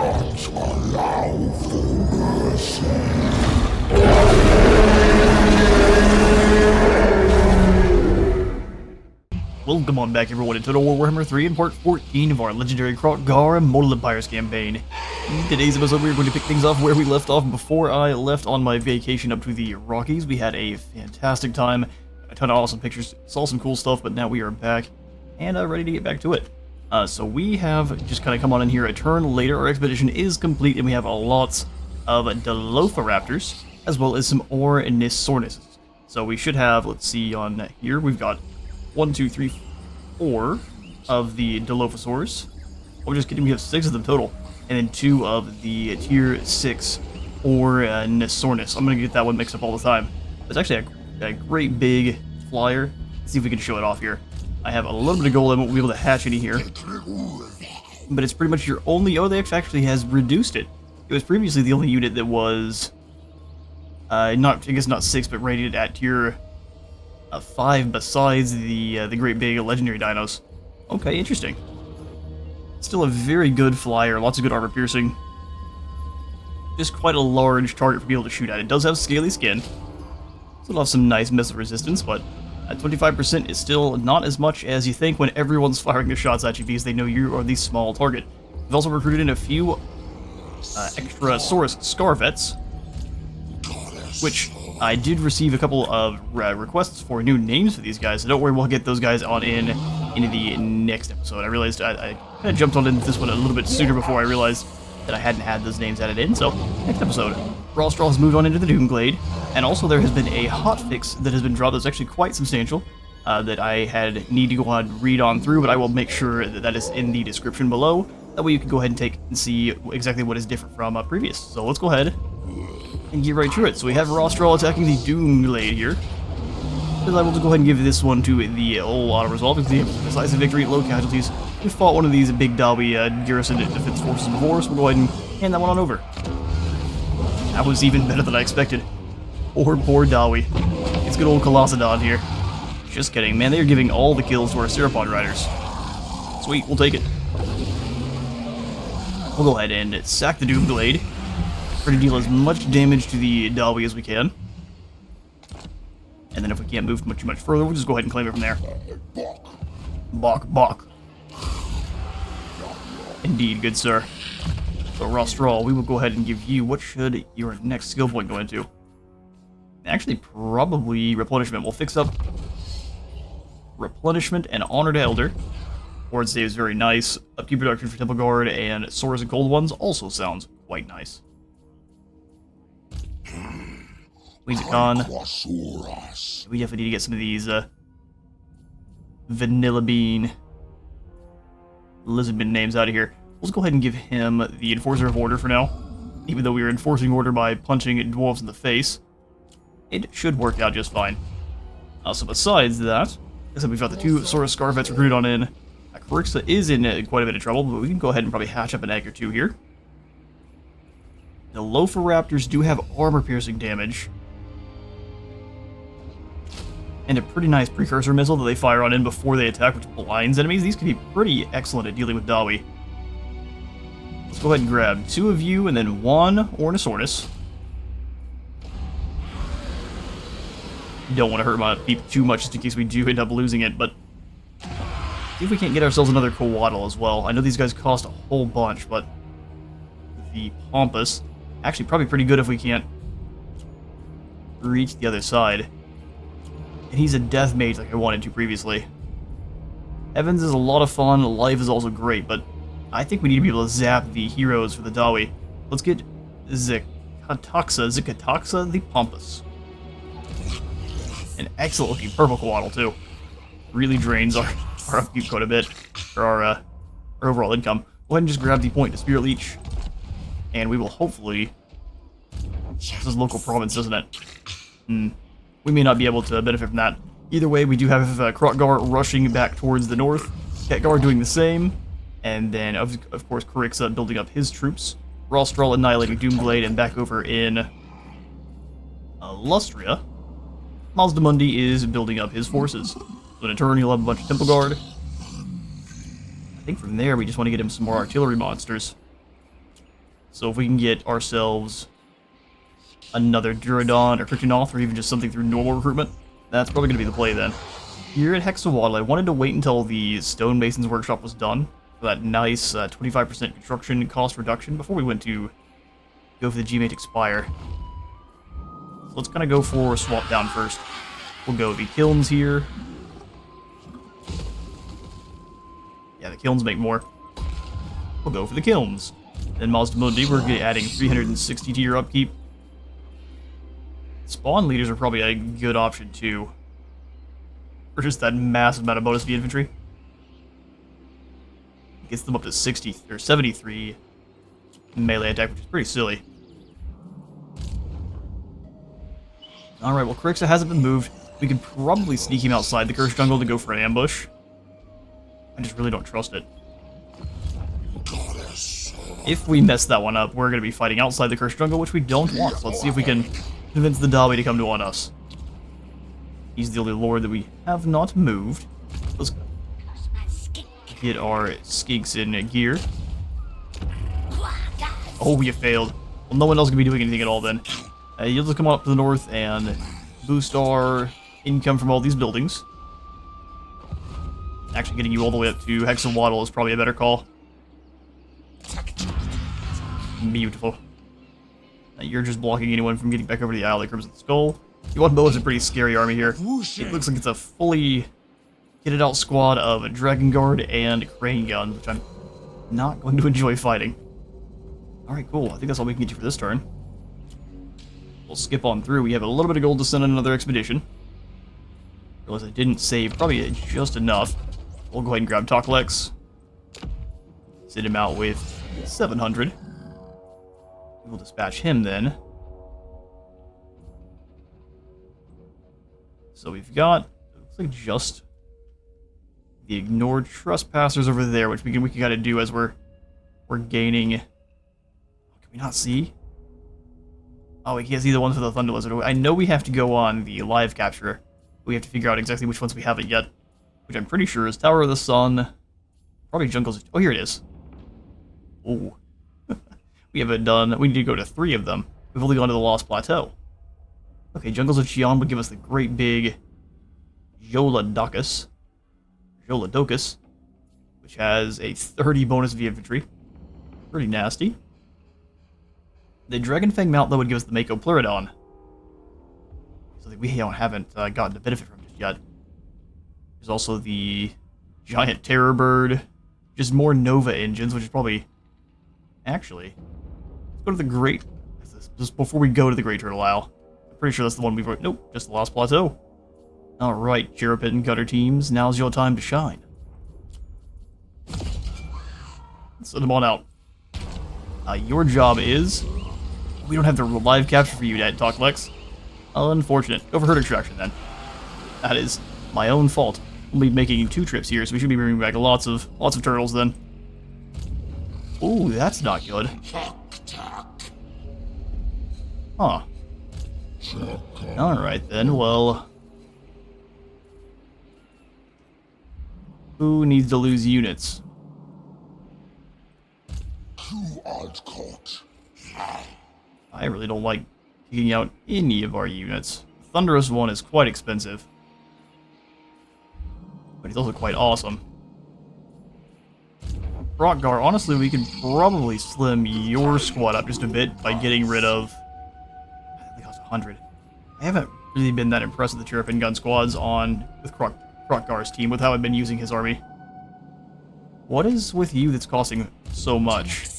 Welcome on back everyone into Warhammer 3 in part 14 of our legendary Kroq-Gar Immortal Empires campaign. In today's episode we're going to pick things off where we left off before I left on my vacation up to the Rockies. We had a fantastic time, a ton of awesome pictures, saw some cool stuff, but now we are back and ready to get back to it. So we have just kind of come on in here a turn later. Our expedition is complete and we have lots of Dilophosaurus as well as some Ornithornis. So we should have, let's see on here, we've got 1, 2, 3, 4 of the Dilophosaurs. Oh, just kidding, we have 6 of them total. And then 2 of the tier 6 Ornithornis. I'm going to get that one mixed up all the time. It's actually a great big flyer. Let's see if we can show it off here. I have a little bit of gold, I won't be able to hatch any here. But it's pretty much your only... Oh, they actually has reduced it. It was previously the only unit that was... I guess not 6, but rated at tier... 5 besides the great big legendary dinos. Okay, interesting. Still a very good flyer, lots of good armor piercing. Just quite a large target for people to shoot at. It does have scaly skin, so it'll have some nice missile resistance, but at 25% is still not as much as you think when everyone's firing their shots at you because they know you are the small target. We've also recruited in a few extra Saurus Scarvets, which I did receive a couple of requests for new names for these guys, so don't worry, we'll get those guys on into the next episode. I realized I kind of jumped on into this one a little bit sooner before I realized that I hadn't had those names added in, so next episode. Rawstraw has moved on into the Doomglade, and also there has been a hotfix that has been dropped that's actually quite substantial, that I need to go ahead and read on through, but I will make sure that that is in the description below. That way you can go ahead and take and see exactly what is different from previous. So let's go ahead and get right to it. So we have Rawstraw attacking the Doomglade here. I will just go ahead and give this one to the old auto-resolve because the decisive victory, low casualties. We fought one of these big Dawi garrison defense forces before, so we'll go ahead and hand that one on over. That was even better than I expected. Poor Dawi. It's good old Colossadon here. Just kidding, man, they are giving all the kills to our Serapod riders. Sweet, we'll take it. We'll go ahead and sack the Doomglade. Try to deal as much damage to the Dawi as we can. And then if we can't move too much further, we'll just go ahead and claim it from there. Bok. Indeed, good sir. So Rawstraw, we will go ahead and give you, what should your next skill point go into? Actually, probably Replenishment. We'll fix up Replenishment and Honor to Elder. Ward save is very nice. Upkeep reduction for Temple Guard and Saurus and Cold Ones also sounds quite nice. Weezicon. We definitely need to get some of these Vanilla Bean Lizardmen names out of here. Let's go ahead and give him the Enforcer of Order for now. Even though we were enforcing order by punching dwarves in the face, it should work out just fine. So besides that, we've got the 2 Saurus Scarvets recruited on in. Corixa is in quite a bit of trouble, but we can go ahead and probably hatch up an egg or 2 here. The Dilophosaurus do have armor-piercing damage. And a pretty nice precursor missile that they fire on in before they attack, which blinds enemies. These can be pretty excellent at dealing with Dawi. Let's go ahead and grab 2 of you and then 1 Ornithornis. Don't want to hurt my peep too much just in case we do end up losing it, but see if we can't get ourselves another Coatl as well. I know these guys cost a whole bunch, but the Pompous, actually probably pretty good if we can't reach the other side. And he's a death mage like I wanted to previously. Evans is a lot of fun, life is also great, but I think we need to be able to zap the heroes for the Dawi. Let's get Zikataxa the Pompous. An excellent looking purple Coatl too. Really drains our upkeep quite a bit, or our overall income. Go ahead and just grab the point to Spirit Leech, and we will hopefully... This is local province, isn't it? We may not be able to benefit from that. Either way, we do have Kroq-Gar rushing back towards the north, Khadgar doing the same, and then, of course, Corixa building up his troops, Rawstraw annihilating Doomglade, and back over in Lustria, Mazdamundi is building up his forces. So in turn, he'll have a bunch of Temple Guard. I think from there, we just want to get him some more artillery monsters. So if we can get ourselves another Duradon or Kryptonoth, or even just something through normal recruitment, that's probably going to be the play then. Here at Hexawaddle, I wanted to wait until the Stonemason's Workshop was done for that nice 25% construction cost reduction before we went to go for the G-Matrix Spire. So let's kind of go for swap down first. We'll go the kilns here. Yeah, the kilns make more. We'll go for the kilns. Then Mazda Mundi, we're adding 360 to your upkeep. Spawn leaders are probably a good option too. For just that massive amount of bonus to the infantry. Gets them up to 60 or 73 melee attack, which is pretty silly. Alright, well, Krixa hasn't been moved. We could probably sneak him outside the Cursed Jungle to go for an ambush. I just really don't trust it. If we mess that one up, we're going to be fighting outside the Cursed Jungle, which we don't want. So let's see if we can convince the Dabi to come to on us. He's the only lord that we have not moved. Let's get our skinks in gear. Oh, you failed. Well, no one else can be doing anything at all then. You'll just come up to the north and boost our income from all these buildings. Actually, getting you all the way up to Hexawaddle is probably a better call. Beautiful. Now you're just blocking anyone from getting back over to the Isle of the Crimson Skull. Yuanbo is a pretty scary army here. It looks like it's a fully kitted out squad of Dragon Guard and Crane Guns, which I'm not going to enjoy fighting. Alright, cool. I think that's all we can get you for this turn. We'll skip on through. We have a little bit of gold to send on another expedition. Realize I didn't save probably just enough. We'll go ahead and grab Toklex. Send him out with 700. We'll dispatch him then. So we've got, it looks like just the ignored trespassers over there, which we can kind of do as we're gaining. Can we not see? Oh, we can't see the ones for the Thunder Lizard. I know we have to go on the live capture. We have to figure out exactly which ones we haven't yet, which I'm pretty sure is Tower of the Sun, probably Jungles. Oh, here it is. Oh, we haven't done. We need to go to 3 of them. We've only gone to the Lost Plateau. Okay, Jungles of Xi'an would give us the great big Jolodocus, which has a 30 bonus V infantry. Pretty nasty. The Dragonfang Mount, though, would give us the Mako Pleurodon. Something we haven't gotten to benefit from just yet. There's also the Giant Terror Bird. Just more Nova engines, which is probably... Actually, let's go to the Great... Just before we go to the Great Turtle Isle. I'm pretty sure that's the one we've... Nope, just the Lost Plateau. Alright, Cherubit and Cutter teams, now's your time to shine. Send them on out. Your job is... We don't have the live capture for you yet, Toklex. Unfortunate. Go for herd extraction then. That is my own fault. We'll be making 2 trips here, so we should be bringing back lots of turtles then. Ooh, that's not good. Huh. Alright then, well... Who needs to lose units? I really don't like kicking out any of our units. The Thunderous one is quite expensive. But he's also quite awesome. Kroq-Gar, honestly, we could probably slim your squad up just a bit by getting rid of... I think it costs 100. I haven't really been that impressed with the Cherubit gun squads with Kroq-Gar's team, with how I've been using his army. What is with you that's costing so much?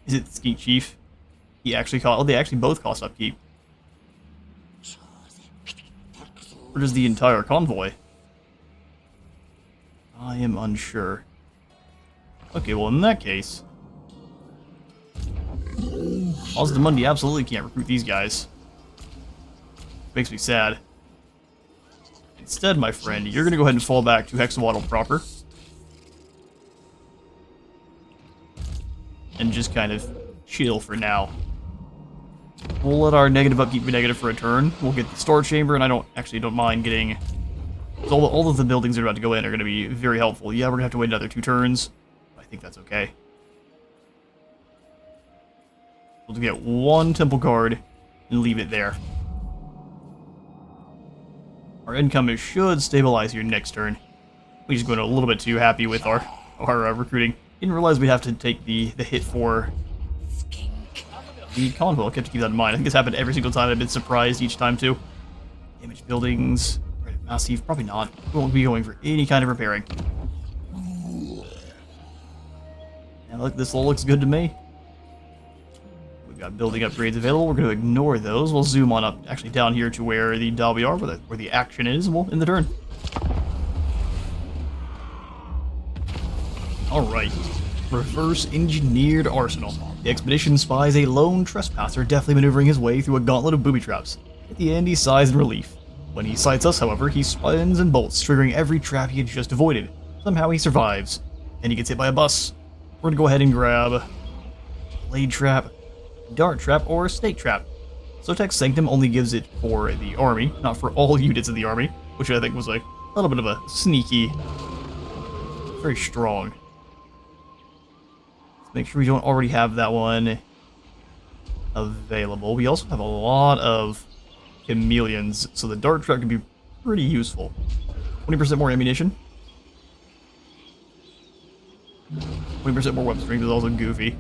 Is it Skink Chief? He actually cost... Oh, they actually both cost upkeep. Or does the entire convoy? I am unsure. Okay, well in that case... Osdamundi absolutely can't recruit these guys. Makes me sad. Instead, my friend, you're gonna go ahead and fall back to Hexawaddle proper. And just kind of chill for now. We'll let our negative upkeep be negative for a turn. We'll get the Star Chamber, and I don't mind getting... All of the buildings that are about to go in are going to be very helpful. Yeah, we're going to have to wait another 2 turns. I think that's okay. We'll get one temple guard and leave it there. Our income should stabilize here next turn. We just got a little bit too happy with our recruiting. Didn't realize we'd have to take the hit for the convo. I'll have to keep that in mind. I think this happened every single time. I've been surprised each time too. Damaged buildings. Massive, probably not. We won't be going for any kind of repairing. And look, this all looks good to me. We've got building upgrades available. We're going to ignore those. We'll zoom on up, actually down here to where the Dalby are, where the action is, and we'll end the turn. Alright. Reverse engineered arsenal. The expedition spies a lone trespasser deftly maneuvering his way through a gauntlet of booby traps. At the end, he sighs in relief. When he sights us, however, he spins and bolts, triggering every trap he had just avoided. Somehow he survives, and he gets hit by a bus. We're going to go ahead and grab blade trap, dart trap, or snake trap. Sotek's Sanctum only gives it for the army, not for all units of the army, which I think was like a little bit of a sneaky, very strong. Let's make sure we don't already have that one available. We also have a lot of chameleons, so the dart trap can be pretty useful. 20% more ammunition. 20% more weapon strength is also goofy.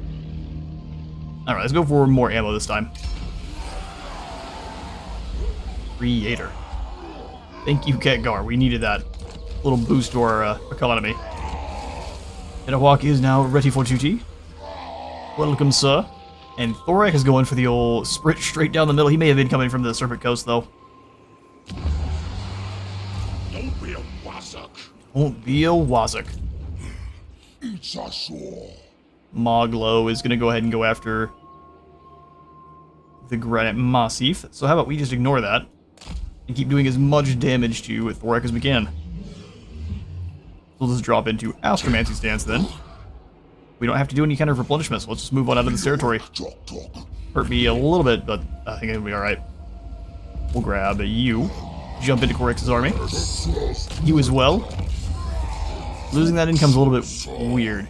Alright, let's go for more ammo this time. Creator. Thank you, Kroq-Gar. We needed that little boost to our economy. Chillhop is now ready for duty. Welcome, sir. And Thorak is going for the old sprint straight down the middle. He may have been coming from the Serpent Coast, though. Don't be a wazak. Won't be a wazak. It's a sore. Moglo is going to go ahead and go after the Granite Massif. So how about we just ignore that and keep doing as much damage to Thorak as we can. We'll just drop into Astromancy stance then. We don't have to do any kind of replenishment, so let's just move on out of this territory. Hurt me a little bit, but I think it'll be alright. We'll grab you. Jump into Korix's army. You as well. Losing that income's a little bit weird.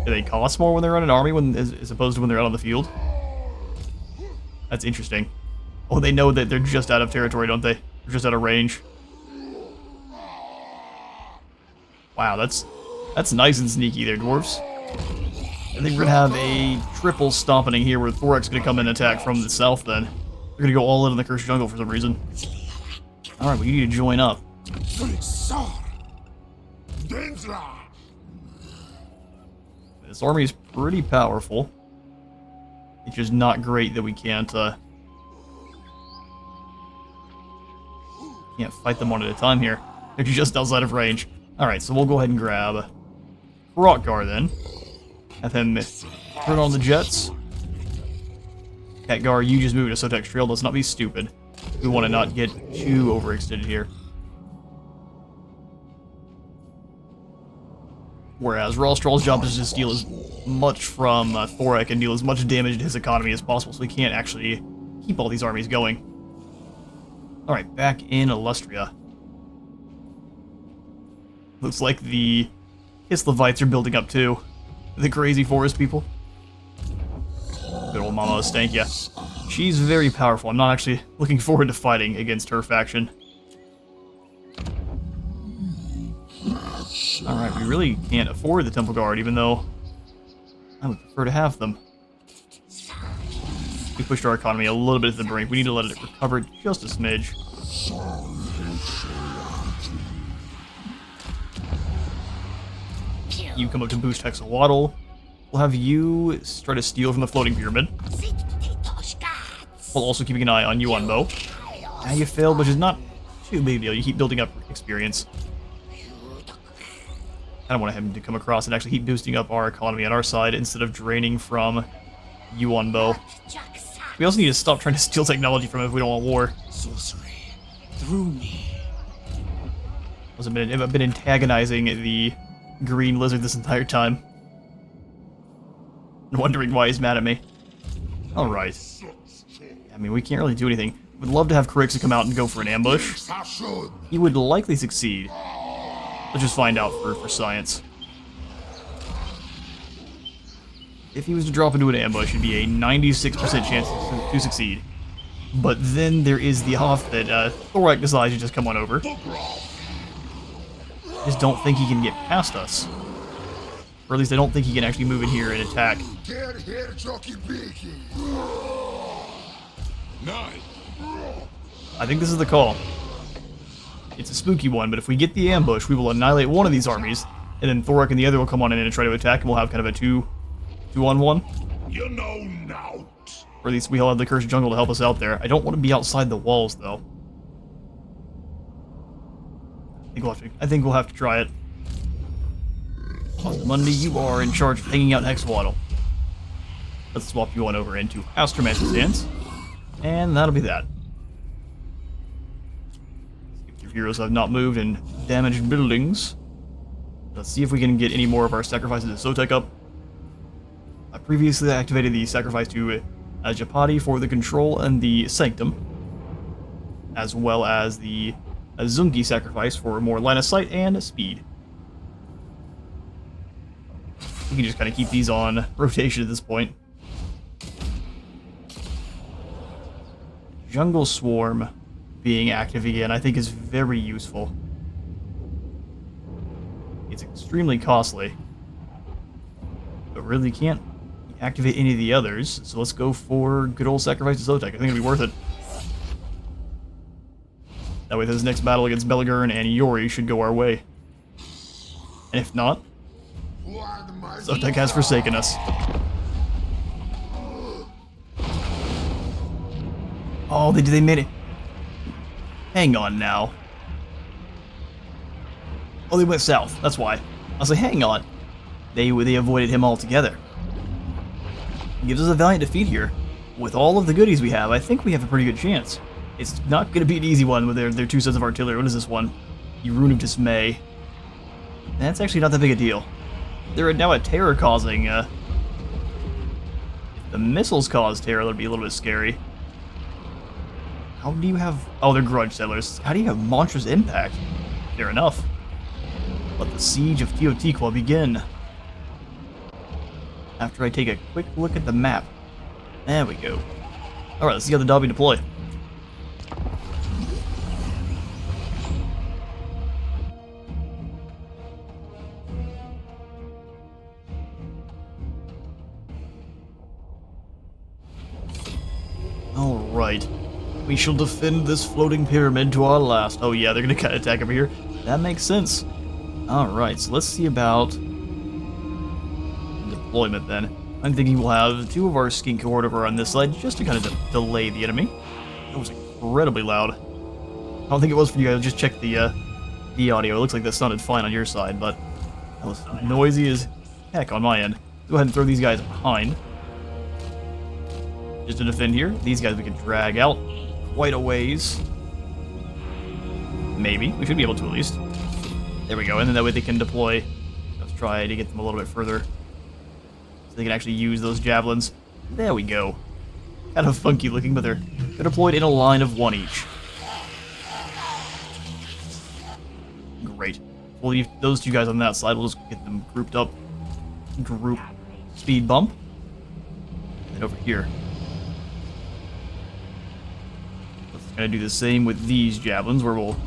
Do they cost more when they're on an army as opposed to when they're out on the field? That's interesting. Oh, they know that they're just out of territory, don't they? They're just out of range. Wow, that's nice and sneaky there, dwarves. I think we're gonna have a triple stomping here where Thorak's gonna come in and attack from the south then. We're gonna go all in on the Cursed Jungle for some reason. Alright, we need to join up. This army is pretty powerful. It's just not great that we can't fight them one at a time here. They're just outside of range. Alright, so we'll go ahead and grab Kroq-Gar then. Have him turn on the jets. Kroq-Gar, you just moved to Sotek's Trail. Let's not be stupid. We want to not get too overextended here. Whereas Rawstral's job is to steal as much from Thorak and deal as much damage to his economy as possible, so he can't actually keep all these armies going. Alright, back in Lustria. Looks like the Hislevites are building up too. The crazy forest people. Good old Mama Stankia. She's very powerful. I'm not actually looking forward to fighting against her faction. Alright, we really can't afford the Temple Guard, even though I would prefer to have them. We pushed our economy a little bit to the brink. We need to let it recover just a smidge. You come up to boost Hexawaddle. We'll have you try to steal from the floating pyramid. While also keeping an eye on Yuanbo. Now you failed, which is not too big a deal. You keep building up experience. I don't want him to come across and actually keep boosting up our economy on our side instead of draining from Yuanbo. We also need to stop trying to steal technology from him if we don't want war. Sorcery through me. I've been antagonizing the green lizard this entire time. And wondering why he's mad at me. Alright. I mean, we can't really do anything. Would love to have Kroq come out and go for an ambush. He would likely succeed. Let's just find out for science. if he was to drop into an ambush, it'd be a 96% chance to succeed. But then there is the off that Thorak decides to just come on over. I just don't think he can get past us. Or at least I don't think he can actually move in here and attack. I think this is the call. It's a spooky one, but if we get the ambush, we will annihilate one of these armies, and then Thorak and the other will come on in and try to attack, and we'll have kind of a two-on-one. You know now. Or at least we'll have the Cursed Jungle to help us out there. I don't want to be outside the walls, though. I think we'll have to try it. Monday, you are in charge of hanging out Hexwaddle. Let's swap you on over into Astromancer's stance. And that'll be that. Your heroes have not moved and damaged buildings. Let's see if we can get any more of our sacrifices to Sotek up. I previously activated the sacrifice to Japati for the control and the sanctum, as well as the Zungi sacrifice for more line of sight and speed. We can just kind of keep these on rotation at this point. Jungle Swarm being active again, I think, is very useful. It's extremely costly, but really can't activate any of the others, so let's go for good old Sacrifice to Sotek. I think it'll be worth it. That way this next battle against Belagurn and Yori should go our way. And if not, Sotek has forsaken us. Oh, they made it. Hang on now. Oh, they went south. That's why. I was like, hang on. They avoided him altogether. Gives us a valiant defeat here. With all of the goodies we have, I think we have a pretty good chance. It's not going to be an easy one with their two sets of artillery. What is this one? The Rune of Dismay. That's actually not that big a deal. They're now at terror causing. If the missiles cause terror, that'd be a little bit scary. How do you have... Oh, they're grudge settlers. How do you have monstrous impact? Fair enough. Let the siege of Teotihuacan begin. After I take a quick look at the map. There we go. Alright, let's see how the Dobby deploy. Alright. We shall defend this floating pyramid to our last. Oh yeah, they're gonna kind of attack over here. That makes sense. Alright, so let's see about deployment then. I'm thinking we'll have two of our skink horde over on this side just to kind of delay the enemy. That was incredibly loud. I don't think it was for you guys. Just check the audio. It looks like that sounded fine on your side, but that was noisy as heck on my end. Go ahead and throw these guys behind. Just to defend here. These guys we can drag out quite a ways. Maybe. We should be able to at least. There we go. And then that way they can deploy. Let's try to get them a little bit further, so they can actually use those javelins. There we go. Kind of funky looking, but they're deployed in a line of one each. Great. We'll leave those two guys on that side. We'll just get them grouped up. Group speed bump. And then over here. Let's kind of do the same with these javelins, where we'll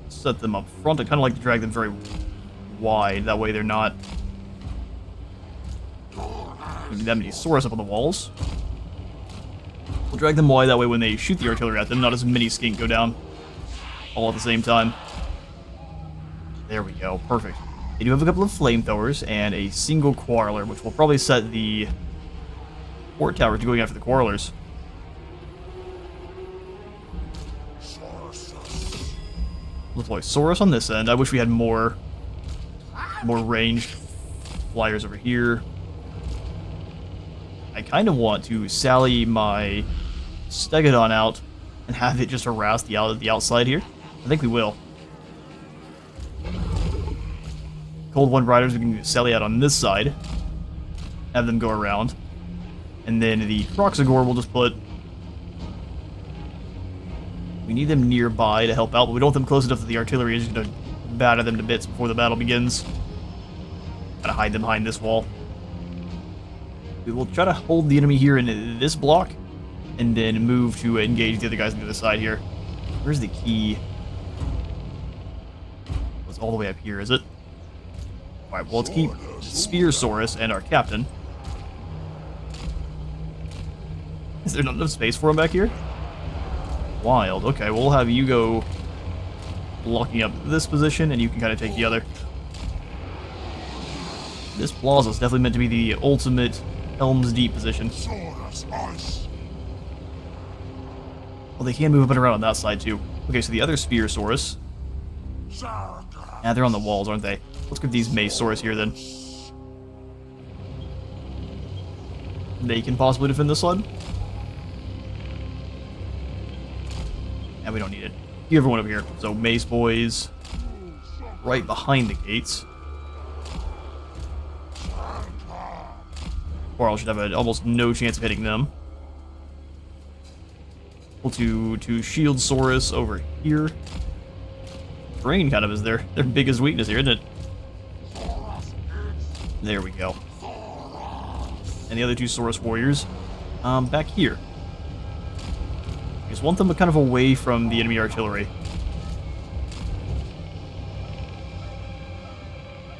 set them up front. I kind of like to drag them very wide. That way they're not that many Saurus up on the walls. We'll drag them wide. That way when they shoot the artillery at them, not as many skink go down all at the same time. There we go. Perfect. They do have a couple of flamethrowers and a single quarreler, which will probably set the port tower to going after the quarrelers. Deploy Saurus on this end. I wish we had more ranged flyers over here. I kind of want to sally my Stegodon out and have it just harass the outside here. I think we will. Cold One Riders, we can sally out on this side. Have them go around. And then the Kroq-Gar we'll just put... We need them nearby to help out, but we don't want them close enough that the artillery is going to batter them to bits before the battle begins. Gotta hide them behind this wall. We will try to hold the enemy here in this block, and then move to engage the other guys on the other side here. Where's the key? It's all the way up here, is it? Alright, well, let's keep Spearsaurus and our captain. Is there not enough space for him back here? Wild. Okay, we'll have you go blocking up this position, and you can kind of take the other. This plaza is definitely meant to be the ultimate Helm's Deep position. Well, they can move up and around on that side, too. Okay, so the other Spearsaurus. Yeah, they're on the walls, aren't they? Let's get these Macesaurus here, then. They can possibly defend this side. Yeah, we don't need it. You everyone over here. So, Mace Boys. Right behind the gates. Quarrel should have almost no chance of hitting them. We'll to Shieldsaurus over here. Terrain kind of is their biggest weakness here, isn't it? There we go. And the other two Saurus warriors, back here. I just want them kind of away from the enemy artillery.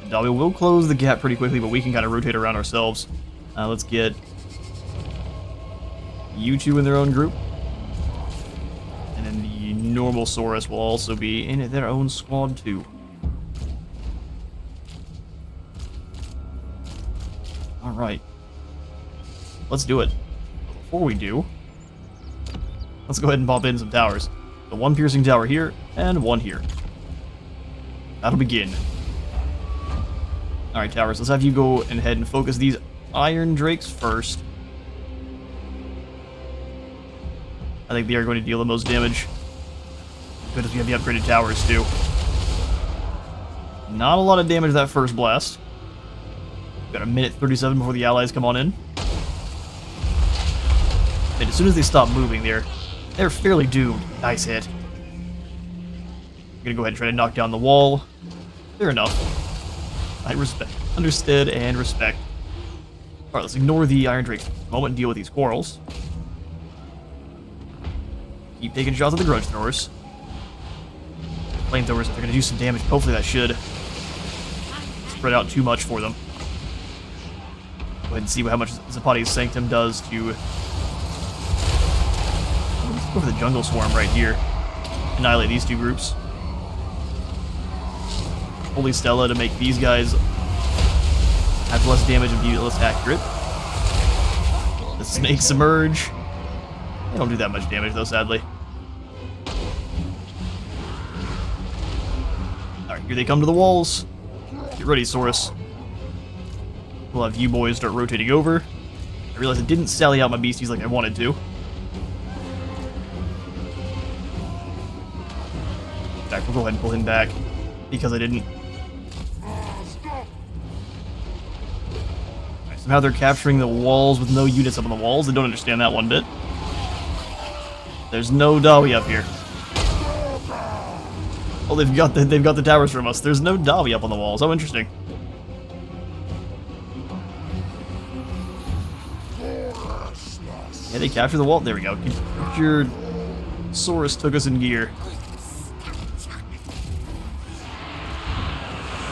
Now we will close the gap pretty quickly, but we can kind of rotate around ourselves. Let's get you two in their own group. And then the normal Saurus will also be in their own squad too. Alright. Let's do it. But before we do, let's go ahead and pop in some towers. The one piercing tower here, and one here. That'll begin. Alright, towers, let's have you go ahead and focus these Iron Drakes first. I think they are going to deal the most damage. Good if we have the upgraded towers, too. Not a lot of damage that first blast. Got a minute 37 before the allies come on in. And as soon as they stop moving, they're fairly doomed. Nice hit. I'm gonna go ahead and try to knock down the wall. Fair enough. I respect. Understood and respect. Alright, let's ignore the Iron Drake for a moment and deal with these quarrels. Keep taking shots at the grudge throwers. Flamethrowers, if they're going to do some damage, hopefully that should spread out too much for them. Go ahead and see how much Zapati's Sanctum does to... Let's go for the Jungle Swarm right here. Annihilate these two groups. Holy Stella to make these guys have less damage and be less accurate. The snakes emerge. They don't do that much damage though, sadly. Alright, here they come to the walls. Get ready, Saurus. We'll have you boys start rotating over. I realized I didn't sally out my beasties like I wanted to. In fact, we'll go ahead and pull him back because I didn't. Somehow they're capturing the walls with no units up on the walls. I don't understand that one bit. There's no Dawi up here. Oh, they've got the towers from us. There's no Dawi up on the walls. How interesting. Yeah, they captured the wall. There we go. Your Saurus took us in gear.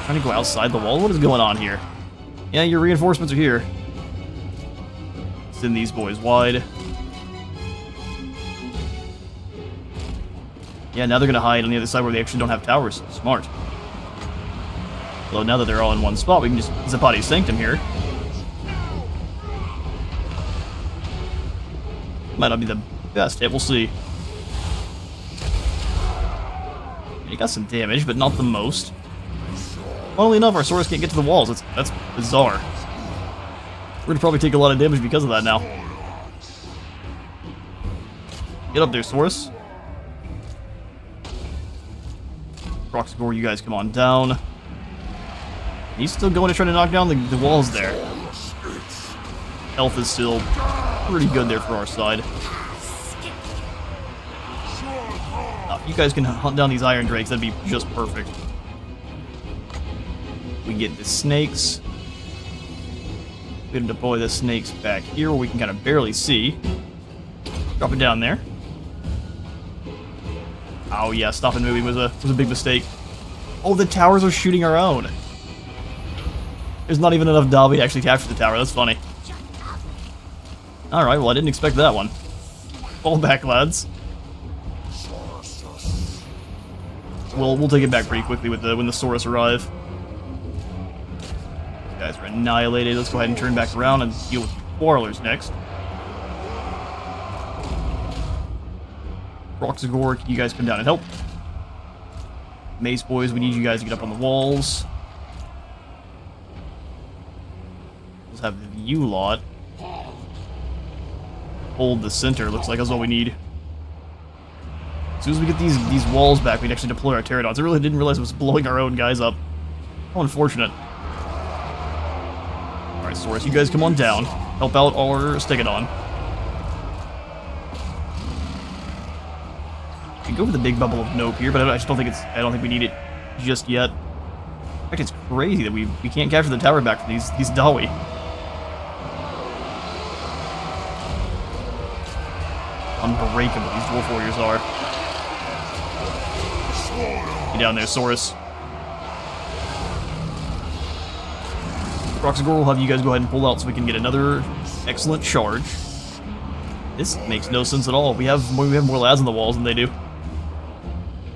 Trying to go outside the wall? What is going on here? Yeah, your reinforcements are here. Send these boys wide. Yeah, now they're going to hide on the other side where they actually don't have towers. Smart. Although now that they're all in one spot, we can just Zapati's Sanctum here. Might not be the best hit, we'll see. He got some damage, but not the most. Funnily enough, our Saurus can't get to the walls. That's bizarre. We're gonna probably take a lot of damage because of that now. Get up there, Saurus. Kroq-Gar, you guys come on down. He's still going to try to knock down the walls there. Health is still pretty good there for our side. If you guys can hunt down these Iron Drakes, that'd be just perfect. We get the snakes. We're gonna deploy the snakes back here where we can kind of barely see. Drop it down there. Oh yeah, stopping moving was a big mistake. Oh, the towers are shooting our own. There's not even enough Davi to actually capture the tower. That's funny. Alright, well I didn't expect that one. Fall back, lads. We'll take it back pretty quickly with when the Saurus arrive. These guys are annihilated. Let's go ahead and turn back around and deal with the Quarrelers next. Kroq-Gar, can you guys come down and help? Mace boys, we need you guys to get up on the walls. Let's have you lot hold the center. Looks like that's all we need. As soon as we get these walls back, we'd actually deploy our pterodons. I really didn't realize it was blowing our own guys up. How unfortunate. Alright, Saurus, you guys come on down. Help out our Stegodon. We go for the big bubble of nope here, but I just don't think we need it just yet. In fact, it's crazy that we can't capture the tower back from these Dawi. Unbreakable these dwarf warriors are. Get down there, Saurus. Kroq-Gar will have you guys go ahead and pull out so we can get another excellent charge. This makes no sense at all. We have more lads on the walls than they do.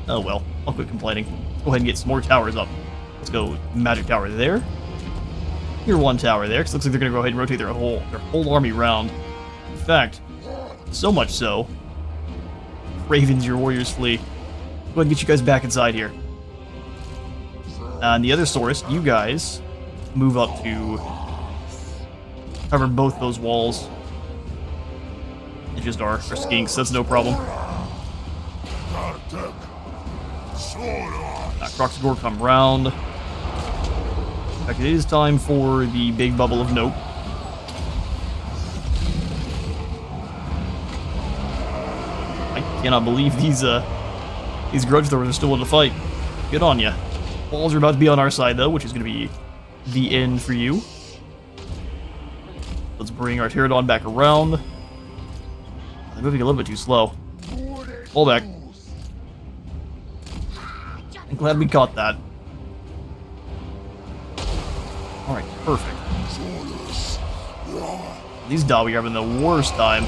Oh well, I'll quit complaining. Let's go ahead and get some more towers up. Let's go magic tower there. Here, one tower there, because it looks like they're going to go ahead and rotate their whole army round. In fact, so much so, Ravens, your warriors flee. Go ahead and get you guys back inside here. And the other Saurus, you guys move up to cover both those walls. It's just our skinks, that's no problem. Kroq-Gar come round. In fact, it is time for the big bubble of nope. I cannot believe these grudge throwers are still in the fight. Good on ya. Walls are about to be on our side though, which is going to be the end for you. Let's bring our Pterodon back around. They're moving a little bit too slow. Pull back. I'm glad we caught that. Alright, perfect. These Dawi are having the worst time.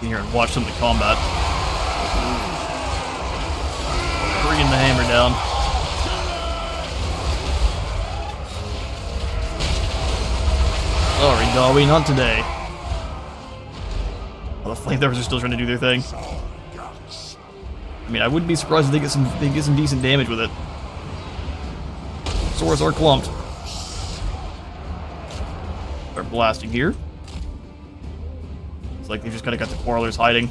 Get here and watch some of the combat. Bringing the hammer down. Sorry, Dawi, not today. Well, the flamethrowers are still trying to do their thing. I mean, I wouldn't be surprised if they get some decent damage with it. Saurus are clumped. Start blasting here. It's like they've just kind of got the Quarrelers hiding.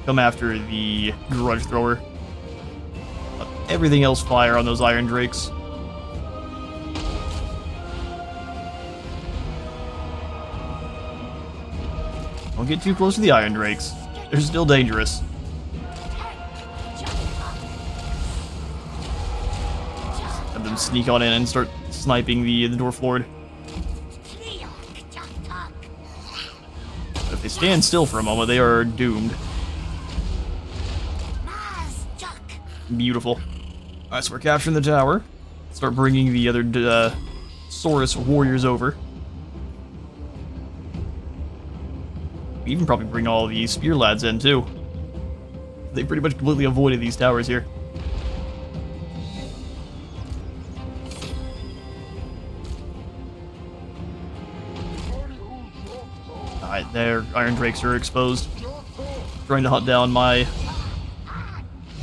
Come after the Grudge Thrower. Let everything else fire on those Iron Drakes. Don't get too close to the Iron Drakes. They're still dangerous. Have them sneak on in and start sniping the Dwarf Lord. But if they stand still for a moment, they are doomed. Beautiful. Alright, so we're capturing the tower. Start bringing the other Saurus warriors over. We even probably bring all the spear lads in too. They pretty much completely avoided these towers here. Alright, their Iron Drakes are exposed. Trying to hunt down my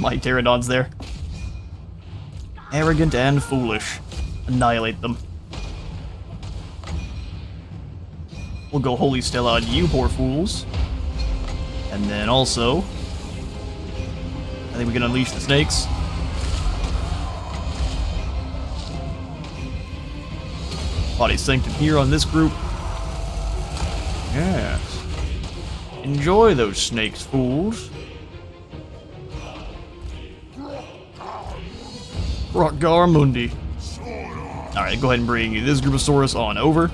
Pterodons there. Arrogant and foolish. Annihilate them. We'll go Holy Stella on you, poor fools. And then also, I think we can unleash the snakes. Body Sanctum here on this group. Yes. Enjoy those snakes, fools. Kroq-Gar Mundi. Alright, go ahead and bring this group of Saurus on over.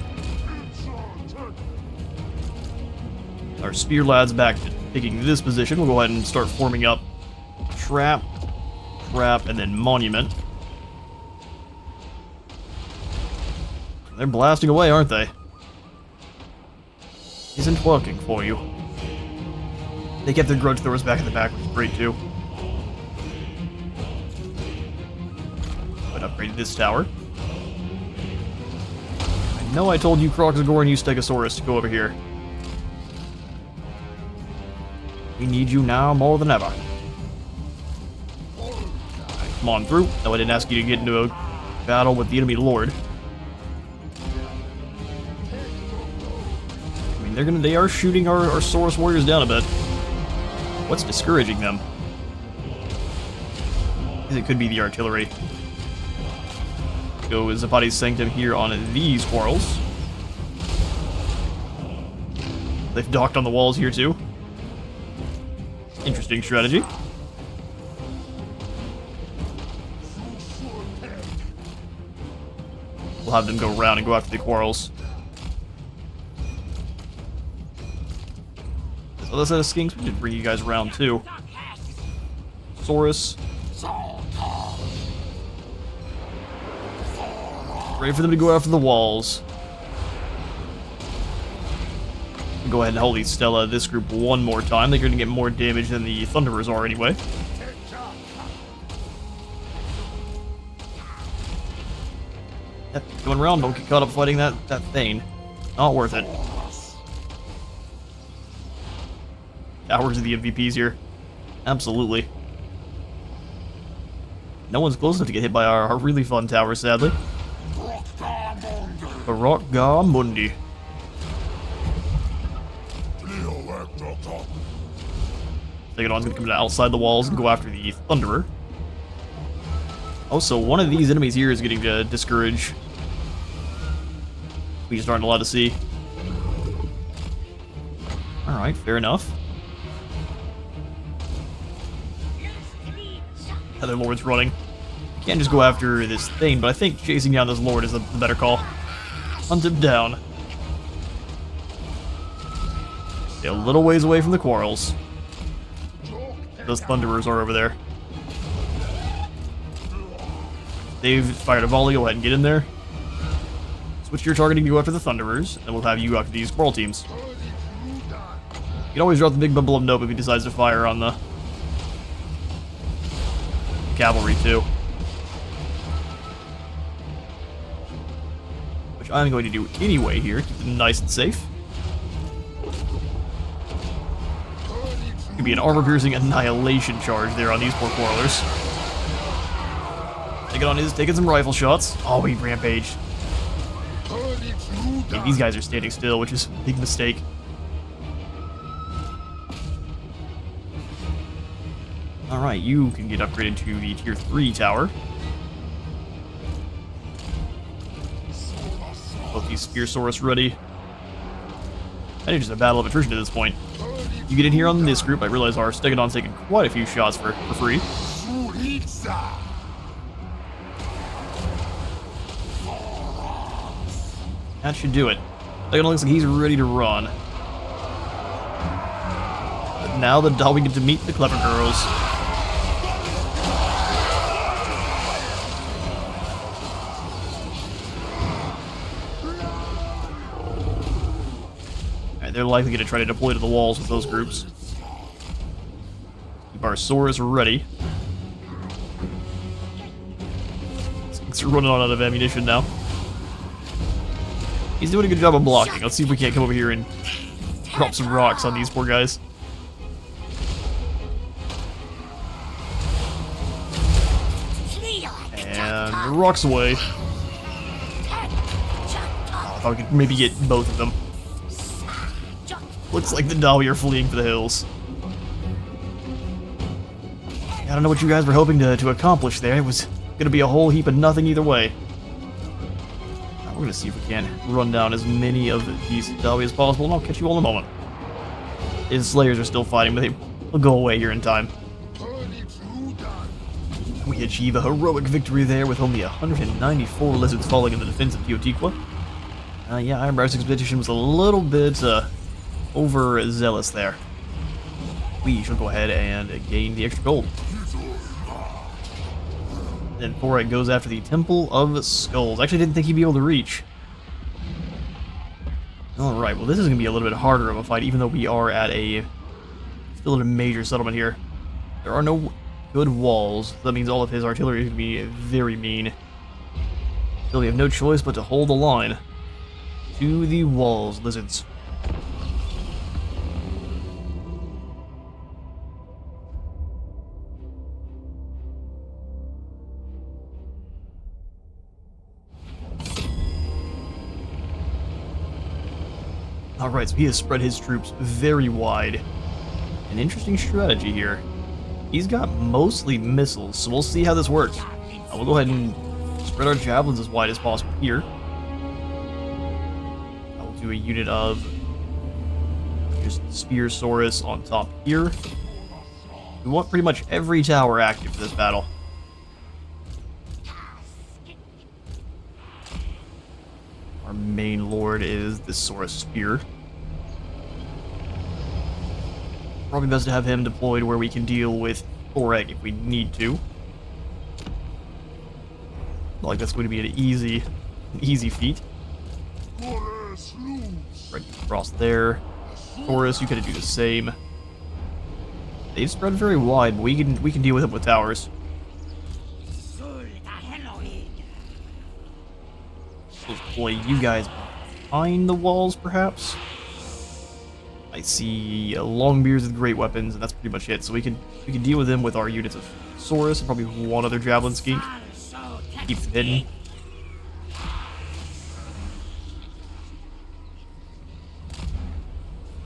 Our spear lads back to taking this position. We'll go ahead and start forming up trap, and then monument. They're blasting away, aren't they? Isn't working for you. They kept their grudge throwers back in the back, which is great too. But upgrade this tower. I know I told you Kroq-Gar and you Stegosaurus to go over here. We need you now more than ever. Come on through. No, I didn't ask you to get into a battle with the enemy lord. I mean, they are shooting our Saurus warriors down a bit. What's discouraging them? It could be the artillery. Go Zapati's Sanctum here on these quarrels. They've docked on the walls here too. Interesting strategy. We'll have them go around and go after the quarrels. This other set of skinks, we did bring you guys around too. Saurus. Ready for them to go after the walls. Go ahead and Holy Stella this group one more time. They're going to get more damage than the Thunderers are anyway. Yep, going around, don't get caught up fighting that Thane. Not worth it. Towers are the MVPs here. Absolutely. No one's close enough to get hit by our really fun towers, sadly. Kroq-Gar Mundi. Stegodon's gonna come to outside the walls and go after the Thunderer. Also, one of these enemies here is getting to discourage. We just aren't allowed to see. Alright, fair enough. Other lord's running. Can't just go after this thing, but I think chasing down this lord is the better call. Hunt him down. Stay a little ways away from the quarrels. Those Thunderers are over there. They've fired a volley, go ahead and get in there. Switch your targeting to go after the Thunderers, and we'll have you after these quarrel teams. You can always drop the big bubble of nope if he decides to fire on the cavalry too. Which I'm going to do anyway here, keep them nice and safe. Could be an armor-piercing annihilation charge there on these poor quarrelers. Stegodon is taking some rifle shots. Oh, he rampaged. Okay, these guys are standing still, which is a big mistake. Alright, you can get upgraded to the tier 3 tower. Both these Spearsaurus ready. I think it's just a battle of attrition at this point. You get in here on this group, I realize our Stegodon's taking quite a few shots for free. That should do it. Stegodon looks like he's ready to run. But now the dog we get to meet the clever girls. They're likely going to try to deploy to the walls with those groups. Keep our Saurus ready. Skinks are running out of ammunition now. He's doing a good job of blocking. Let's see if we can't come over here and drop some rocks on these poor guys. And rocks away. Oh, we could maybe get both of them. Looks like the Dawi are fleeing for the hills. I don't know what you guys were hoping to accomplish there. It was going to be a whole heap of nothing either way. We're going to see if we can run down as many of these Dawi as possible, and I'll catch you all in a moment. His Slayers are still fighting, but they'll go away here in time. We achieve a heroic victory there with only 194 lizards falling in the defense of Teotihuacan. Yeah, Ironbar's expedition was a little bit overzealous there. We shall go ahead and gain the extra gold. Then Thorak goes after the Temple of Skulls. I actually didn't think he'd be able to reach. Alright, well this is going to be a little bit harder of a fight, even though we are at still at a major settlement here. There are no good walls, so that means all of his artillery is going to be very mean. So we have no choice but to hold the line. To the walls, lizards. Alright, so he has spread his troops very wide. An interesting strategy here. He's got mostly missiles, so we'll see how this works. We'll go ahead and spread our javelins as wide as possible here. I will do a unit of just Spearsaurus on top here. We want pretty much every tower active for this battle. Our main lord is the Saurus Spear. Probably best to have him deployed where we can deal with Thorak if we need to. Not like that's going to be an easy feat. Right across there. Taurus, you gotta do the same. They've spread very wide, but we can deal with them with towers. Let's deploy you guys behind the walls, perhaps. I see Longbeards with great weapons, and that's pretty much it. So we can deal with them with our units of Saurus and probably one other Javelin Skink. Keep them hidden.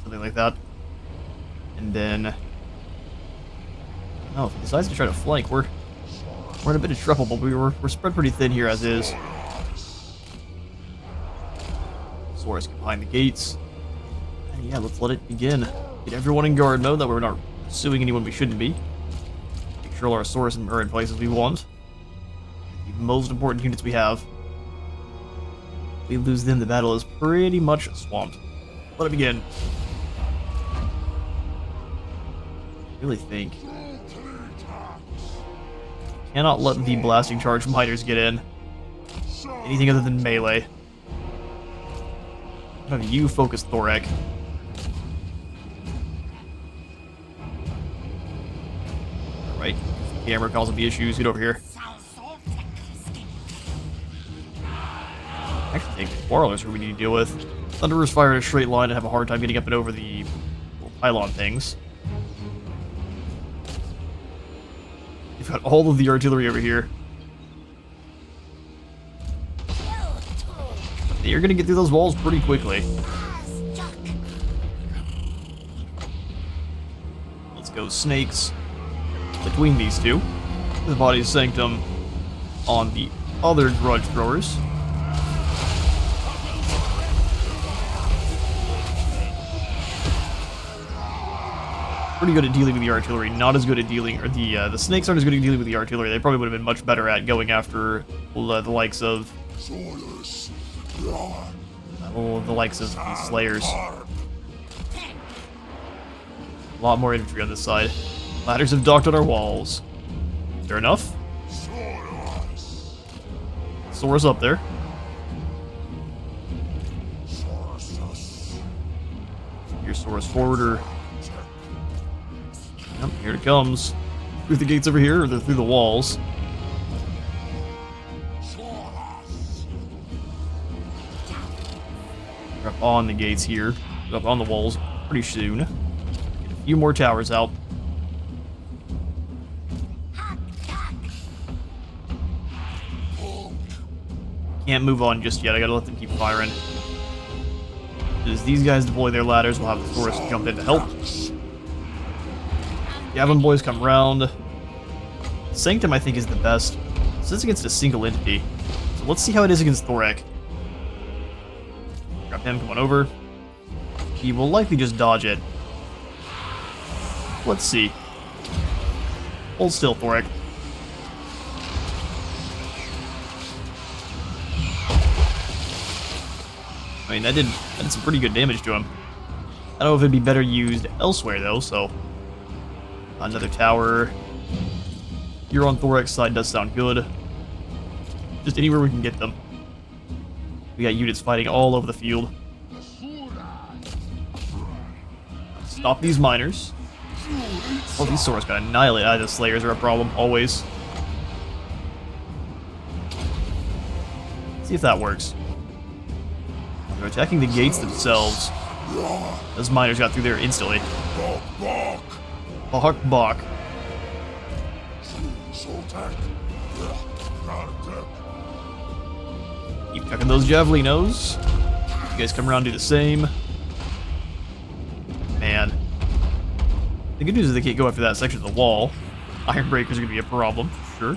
Something like that. And then, if he decides to try to flank, we're in a bit of trouble, but we're spread pretty thin here as is. Saurus behind the gates. And yeah, let's let it begin. Get everyone in guard mode, that we're not pursuing anyone we shouldn't be. Make sure all our Saurus are in places we want. The most important units we have. If we lose them, the battle is pretty much swamped. Let it begin. I really think cannot let the blasting charge miners get in. Anything other than melee. How do you focus Thorak? Alright, camera causing me issues. Get over here. Actually, think Warlords are who we need to deal with. Thunderers fire in a straight line and have a hard time getting up and over the little pylon things. You've got all of the artillery over here. You're gonna get through those walls pretty quickly. Let's go snakes between these two. The body's sanctum on the other grudge throwers. Pretty good at dealing with the artillery, not as good at dealing, or the snakes aren't as good at dealing with the artillery. They probably would have been much better at going after the likes of the likes of the Slayers. A lot more infantry on this side. Ladders have docked on our walls. Fair enough. Saurus up there. Your Saurus forwarder. Yep, here it comes. Through the gates over here, or they're through the walls. We're up on the gates here. We're up on the walls pretty soon. Get a few more towers out. Can't move on just yet. I gotta let them keep firing. As these guys deploy their ladders, we'll have the Saurus jump in to help. Gavin boys come round. Sanctum, I think, is the best. This is against a single entity. So let's see how it is against Thorak. Grab him, come on over. He will likely just dodge it. Let's see. Hold still, Thorak. I mean, that did some pretty good damage to him. I don't know if it'd be better used elsewhere, though, so... Another tower. Here on Thorak's side does sound good. Just anywhere we can get them. We got units fighting all over the field. Stop these miners. Oh, these swords got annihilated. The Slayers are a problem, always. See if that works. They're attacking the gates themselves. Those miners got through there instantly. Bok, bok. Keep chucking those javelinos. You guys come around and do the same. Man. The good news is they can't go after that section of the wall. Iron breakers are going to be a problem, sure.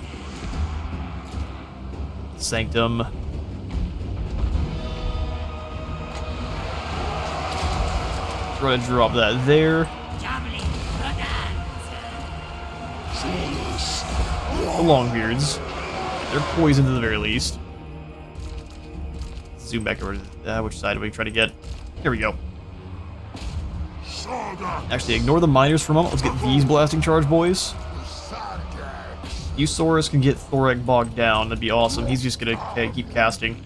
Sanctum. Try to drop that there. The Longbeards. They're poisoned at the very least. Zoom back over to which side do we try to get? Here we go. Actually, ignore the miners for a moment. Let's get these blasting charge boys. Usaurus can get Thorak bogged down. That'd be awesome. He's just gonna keep casting.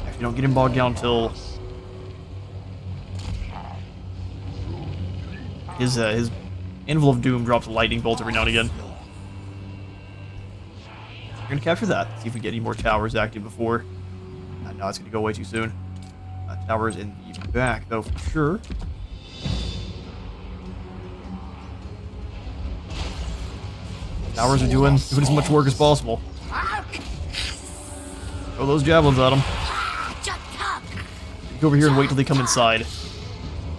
Actually, don't get him bogged down until his Anvil of Doom drops a lightning bolt every now and again. We're gonna capture that. See if we get any more towers active before. No, it's gonna go way too soon. Towers in the back, though, for sure. Towers are doing as much work as possible. Throw those javelins at them. Go over here and wait till they come inside.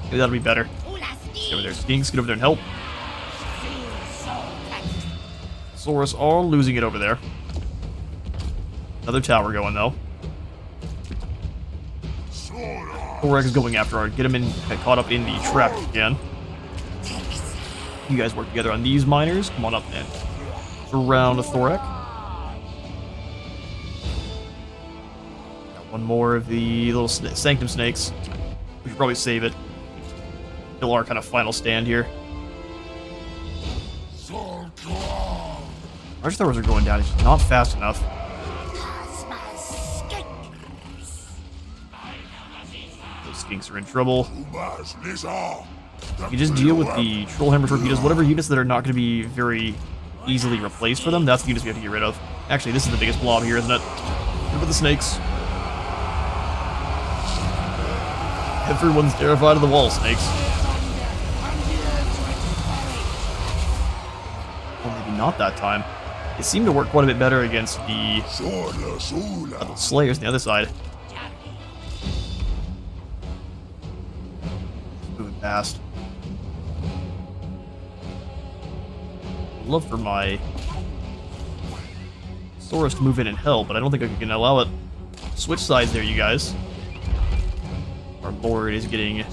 Maybe that'll be better. Get over there, Skinks. Get over there and help. Saurus are losing it over there. Another tower going, though. Thorak is going after her. Get him in, caught up in the trap again. You guys work together on these miners. Come on up and surround Thorak. Got one more of the little Sanctum Snakes. We should probably save it. Still our kind of final stand here. Our towers are going down. It's just not fast enough. Skinks are in trouble. You just deal with the Trollhammer torpedoes, whatever units that are not going to be very easily replaced for them, that's the units we have to get rid of. Actually, this is the biggest blob here, isn't it? Look at the snakes. Everyone's terrified of the wall snakes. Well, maybe not that time. It seemed to work quite a bit better against the Slayers on the other side. Fast. I'd love for my Saurus to move in and help, but I don't think I can allow it. Switch sides there, you guys. Our board is getting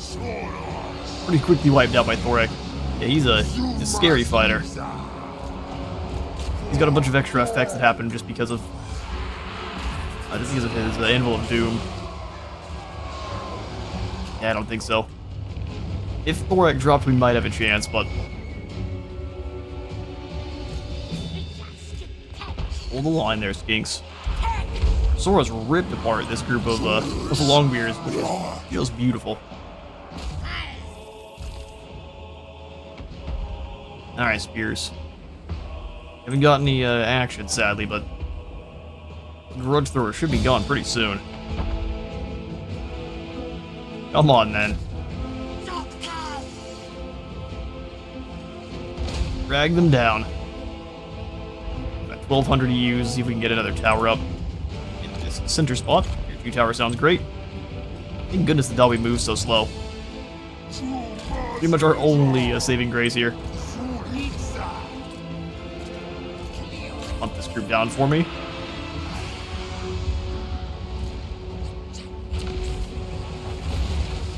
pretty quickly wiped out by Thorak. Yeah, he's a scary fighter. He's got a bunch of extra effects that happen just because of his Anvil of Doom. Yeah, I don't think so. If Thorak dropped, we might have a chance, but... Hold the line there, Skinks. Sora's ripped apart this group of Longbeards, which is just beautiful. Alright, Spears. Haven't got any action, sadly, but... Grudge Thrower should be gone pretty soon. Come on, then. Drag them down. Got 1,200 to use. See if we can get another tower up in this center spot. Your 2 tower sounds great. Thank goodness the Dalby moves so slow. Pretty much our only saving grace here. Pump this group down for me.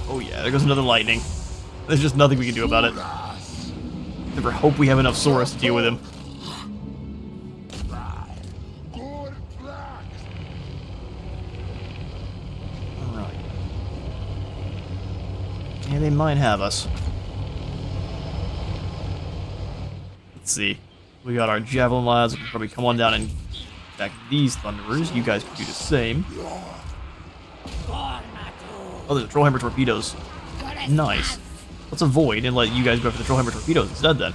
Oh yeah, there goes another lightning. There's just nothing we can do about it. Never hope we have enough Saurus to deal with him. Alright. they might have us. Let's see. We got our javelin lads. We can probably come on down and attack these thunderers. You guys can do the same. Oh, there's a Trollhammer torpedoes. Nice. Let's avoid and let you guys go for the Trollhammer torpedoes instead then.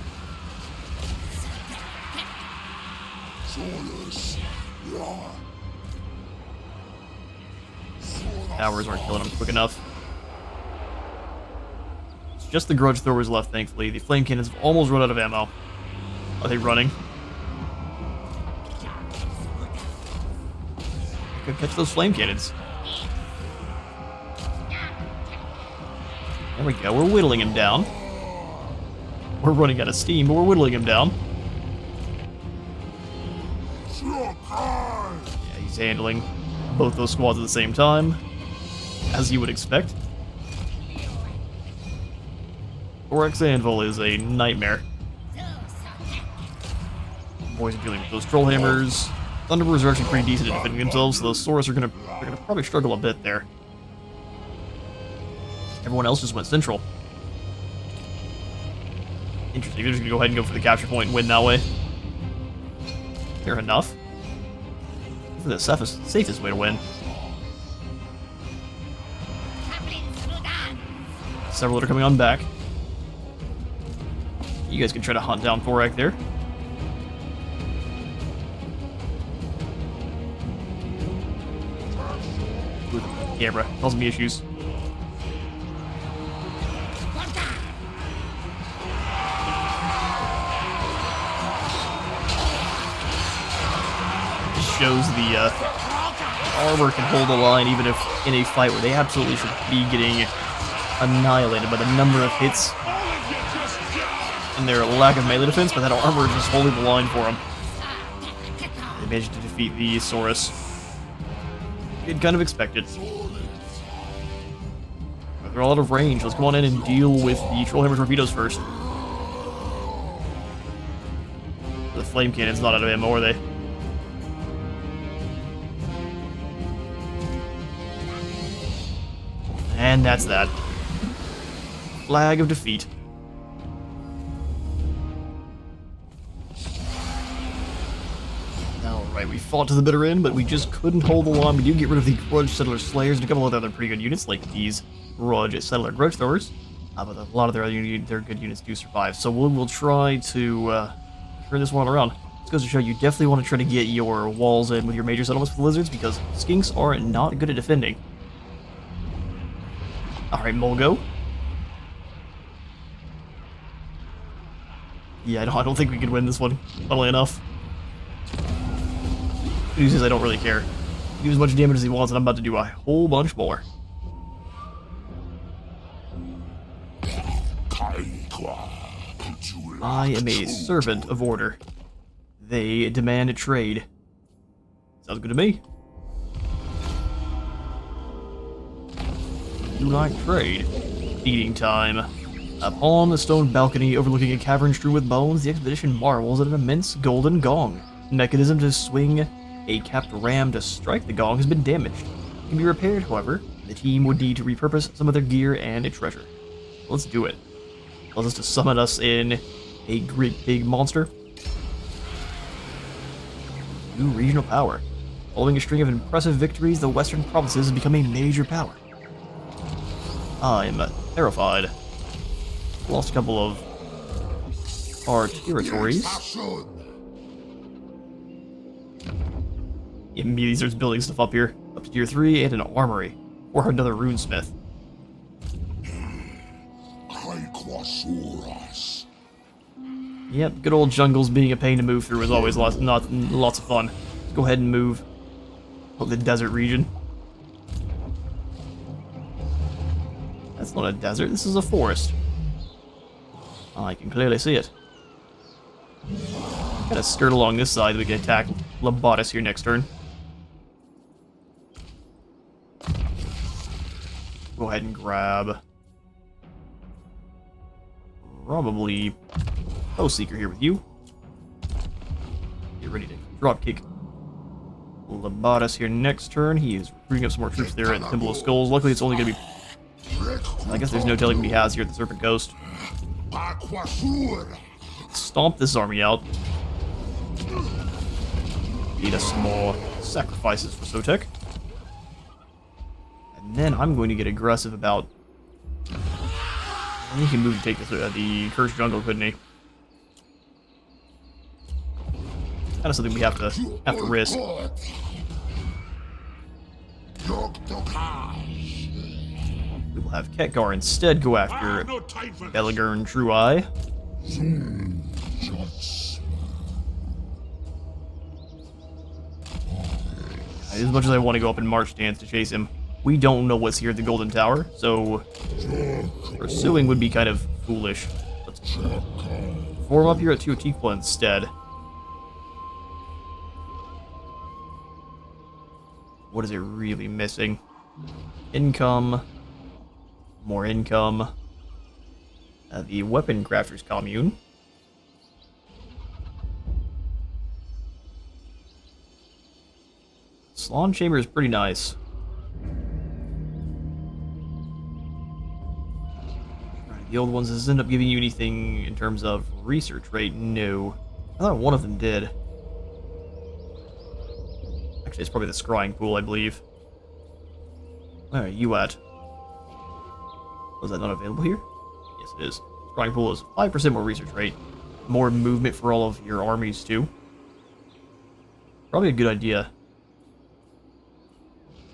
Towers aren't killing them quick enough. It's just the grudge throwers left, thankfully. The flame cannons have almost run out of ammo. Are they running? Could catch those flame cannons. There we go, we're whittling him down. We're running out of steam, but we're whittling him down. Yeah, he's handling both those squads at the same time, as you would expect. Thorax Anvil is a nightmare. Boys are dealing with those troll hammers. Thunderbirds are actually pretty decent at defending themselves, so those Saurus are gonna probably struggle a bit there. Everyone else just went central. Interesting, they're just gonna go ahead and go for the capture point and win that way. Fair enough. For the safest way to win. Several that are coming on back. You guys can try to hunt down Thorak there. Ooh, the camera causing me issues. Shows the armor can hold the line even if in a fight where they absolutely should be getting annihilated by the number of hits and their lack of melee defense, but that armor is just holding the line for them. They managed to defeat the Saurus. You'd kind of expect it. But they're all out of range. Let's come on in and deal with the Trollhammer torpedoes first. The flame cannon's not out of ammo, are they? And that's that. Flag of defeat. Alright, we fought to the bitter end, but we just couldn't hold the line. We do get rid of the Grudge Settler Slayers and a couple of other pretty good units, like these Grudge Settler Grudge Throwers. But a lot of their good units do survive. So we'll try to turn this one around. This goes to show you definitely want to try to get your walls in with your major settlements with the lizards, because skinks are not good at defending. Alright, Mulgo. Yeah, I don't think we could win this one, funnily enough. The news is I don't really care. Do as much damage as he wants, and I'm about to do a whole bunch more. I am a servant of order. They demand a trade. Sounds good to me. Do not trade. Eating time. Upon the stone balcony overlooking a cavern strewn with bones, the expedition marvels at an immense golden gong. The mechanism to swing a capped ram to strike the gong has been damaged. It can be repaired, however. The team would need to repurpose some of their gear and a treasure. Let's do it. Allows us to summon us in a great big monster. New regional power. Following a string of impressive victories, the western provinces have become a major power. I'm terrified. Lost a couple of our territories. He immediately starts building stuff up here. Up to tier 3 and an armory. Or another runesmith. Yep, good old jungles being a pain to move through is always lots of fun. Let's go ahead and move. Oh, the desert region. That's not a desert, this is a forest. I can clearly see it. Kind of skirt along this side, we can attack Lobotis here next turn. Go ahead and grab... probably... Seeker here with you. Get ready to dropkick Lobotis here next turn. He is recruiting up some more troops there at the Temple of Skulls. Luckily, it's only going to be I guess there's no telling what he has here at the Serpent Coast. Stomp this army out. Need us some more sacrifices for Sotek. And then I'm going to get aggressive about... He can move to take the Cursed Jungle, couldn't he? Kind of something we have to risk. We will have Kroq-Gar instead go after Belagern True Eye. As much as I want to go up in March stance to chase him, we don't know what's here at the Golden Tower, so pursuing would be kind of foolish. Let's form up here at Teotihuacan instead. What is it really missing? Income. More income. The Weapon Crafters Commune. Salon Chamber is pretty nice. Right, the old ones, does this end up giving you anything in terms of research rate? No. I thought one of them did. Actually, it's probably the scrying pool, I believe. Where are you at? Was that not available here? Yes, it is. Scrying pool is 5% more research rate. More movement for all of your armies, too. Probably a good idea.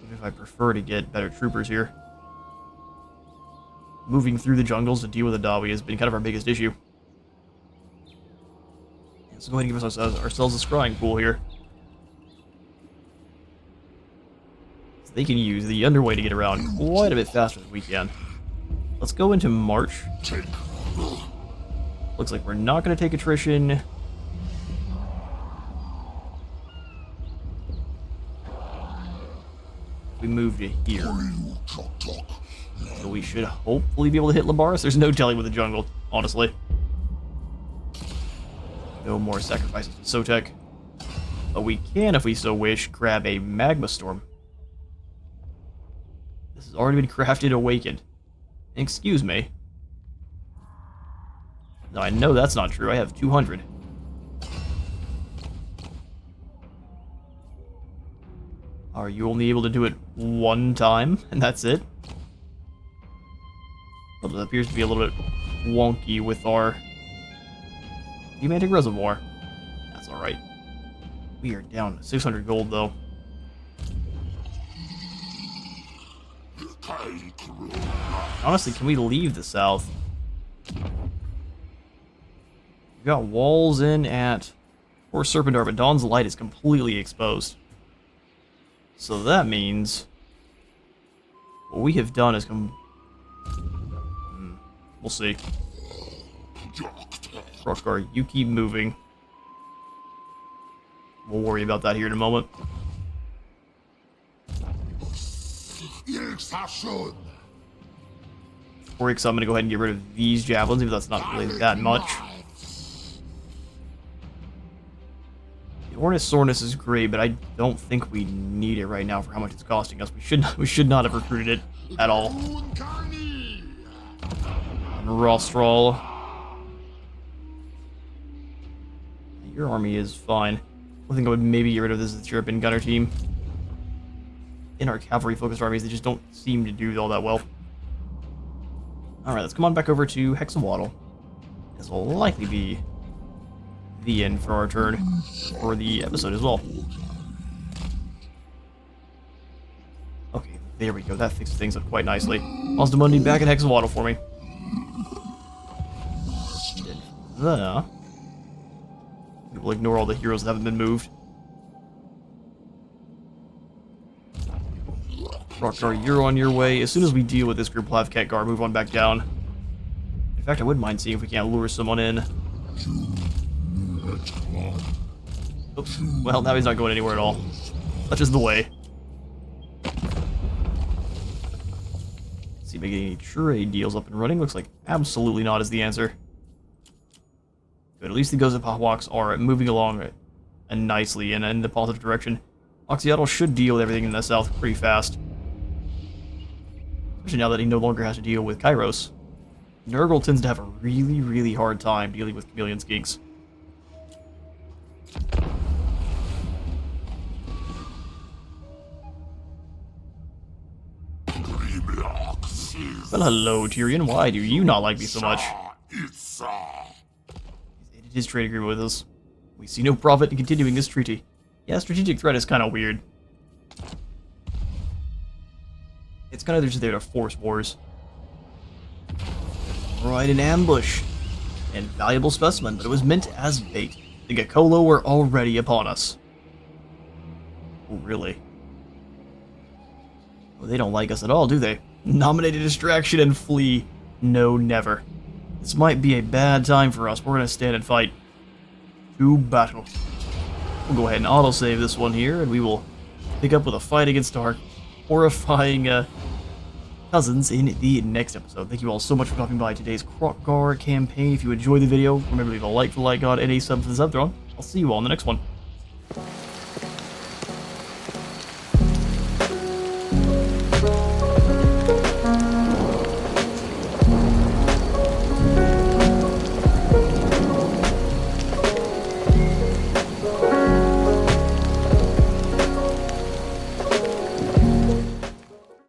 Even if I prefer to get better troopers here. Moving through the jungles to deal with the Dawi has been kind of our biggest issue. So go ahead and give us ourselves a scrying pool here. So they can use the underway to get around quite a bit faster than we can. Let's go into March. Looks like we're not going to take attrition. We move to here. So we should hopefully be able to hit Labaris. There's no telling with the jungle, honestly. No more sacrifices to Sotek. But we can, if we so wish, grab a Magma Storm. This has already been crafted Awakened. Excuse me. No, I know that's not true. I have 200. Are you only able to do it one time, and that's it? Well, it appears to be a little bit wonky with our Humantic Reservoir. That's alright. We are down 600 gold, though. Honestly, can we leave the south? We've got walls in at Poor Serpendar, but Dawn's Light is completely exposed. So that means what we have done is we'll see. Kroq-Gar, you keep moving. We'll worry about that here in a moment. Works, I'm going to go ahead and get rid of these javelins, even though that's not really that much. The Ornus Sornus is great, but I don't think we need it right now for how much it's costing us. We should not have recruited it at all. And Rostral. Your army is fine. I think I would maybe get rid of this European gunner team. In our cavalry-focused armies, they just don't seem to do all that well. Alright, let's come on back over to Hexawattle. This will likely be the end for our turn, for the episode as well. Okay, there we go. That fixes things up quite nicely. Osdamundi back at Hexawattle for me. We'll ignore all the heroes that haven't been moved. Kroq-Gar, you're on your way. As soon as we deal with this group, we'll have Kroq-Gar move on back down. In fact, I wouldn't mind seeing if we can't lure someone in. Oops. Well, now he's not going anywhere at all. Such is the way. Let's see if I get any trade deals up and running. Looks like absolutely not is the answer. But at least the Gozapahwaks are moving along nicely and in the positive direction. Oxyatl should deal with everything in the south pretty fast. especially now that he no longer has to deal with Kairos. Nurgle tends to have a really, really hard time dealing with chameleon skinks. Well, hello, Tyrion. Why do you not like me so much? He's ended his trade agreement with us. We see no profit in continuing this treaty. Yeah, strategic threat is kind of weird. It's kind of just there to force wars. Right, an ambush. And valuable specimen, but it was meant as bait. The Gekolo were already upon us. Oh, really? Well, they don't like us at all, do they? Nominate a distraction and flee. No, never. This might be a bad time for us. We're gonna stand and fight. To battle. We'll go ahead and autosave this one here, and we will pick up with a fight against our horrifying cousins in the next episode. Thank you all so much for stopping by today's Kroq-Gar campaign. If you enjoyed the video, remember to leave a like for the like god and a sub for the sub throne. I'll see you all in the next one.